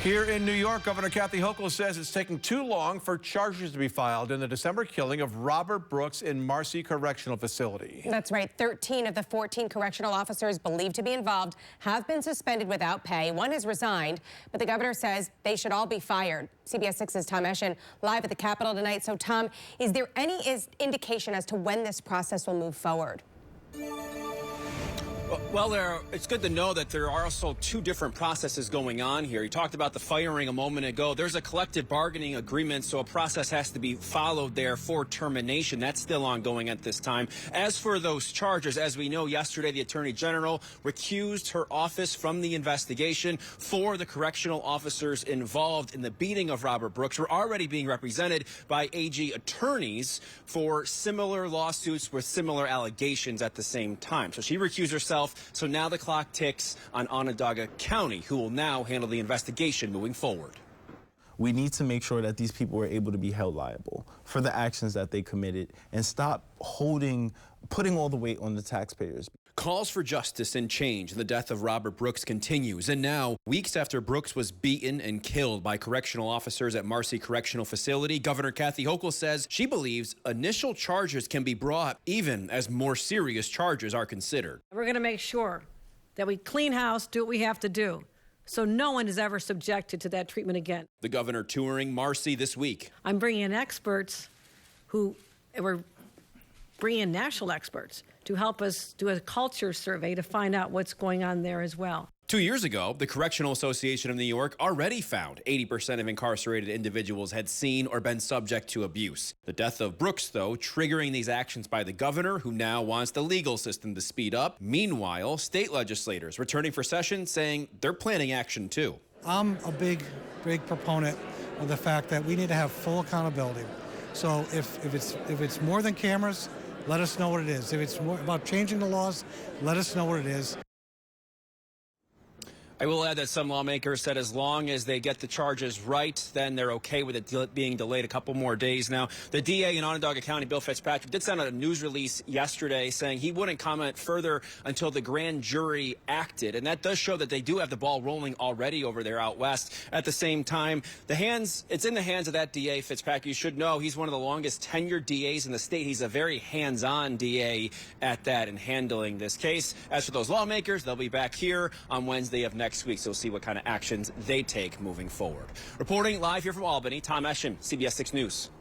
Here in New York, Governor Kathy Hochul says it's taking too long for charges to be filed in the December killing of Robert Brooks in Marcy Correctional Facility. That's right. 13 of the 14 correctional officers believed to be involved have been suspended without pay. One has resigned, but the governor says they should all be fired. CBS 6's Tom Eschen live at the Capitol tonight. So, Tom, is there any indication as to when this process will move forward? Well, it's good to know that there are also two different processes going on here. You talked about the firing a moment ago. There's a collective bargaining agreement, so a process has to be followed there for termination. That's still ongoing at this time. As for those charges, as we know, yesterday the Attorney General recused her office from the investigation. Four of the correctional officers involved in the beating of Robert Brooks were already being represented by AG attorneys for similar lawsuits with similar allegations at the same time. So she recused herself. So now the clock ticks on Onondaga County, who will now handle the investigation moving forward. We need to make sure that these people are able to be held liable for the actions that they committed and stop putting all the weight on the taxpayers. Calls for justice and change in the death of Robert Brooks continues. And now, weeks after Brooks was beaten and killed by correctional officers at Marcy Correctional Facility, Governor Kathy Hochul says she believes initial charges can be brought even as more serious charges are considered. We're going to make sure that we clean house, do what we have to do, so no one is ever subjected to that treatment again. The governor touring Marcy this week. I'm bringing in experts we're bringing in national experts to help us do a culture survey to find out what's going on there as well. 2 years ago, the Correctional Association of New York already found 80% of incarcerated individuals had seen or been subject to abuse. The death of Brooks, though, triggering these actions by the governor, who now wants the legal system to speed up. Meanwhile, state legislators returning for session saying they're planning action too. I'm a big proponent of the fact that we need to have full accountability. So if it's more than cameras, let us know what it is. If it's more about changing the laws, let us know what it is. I will add that some lawmakers said as long as they get the charges right, then they're okay with it being delayed a couple more days. Now, the DA in Onondaga County, Bill Fitzpatrick, did send out a news release yesterday saying he wouldn't comment further until the grand jury acted. And that does show that they do have the ball rolling already over there out west. At the same time, it's in the hands of that DA, Fitzpatrick. You should know he's one of the longest tenured DAs in the state. He's a very hands-on DA at that in handling this case. As for those lawmakers, they'll be back here on Wednesday of next week, so we'll see what kind of actions they take moving forward. Reporting live here from Albany, Tom Eschen, CBS 6 News.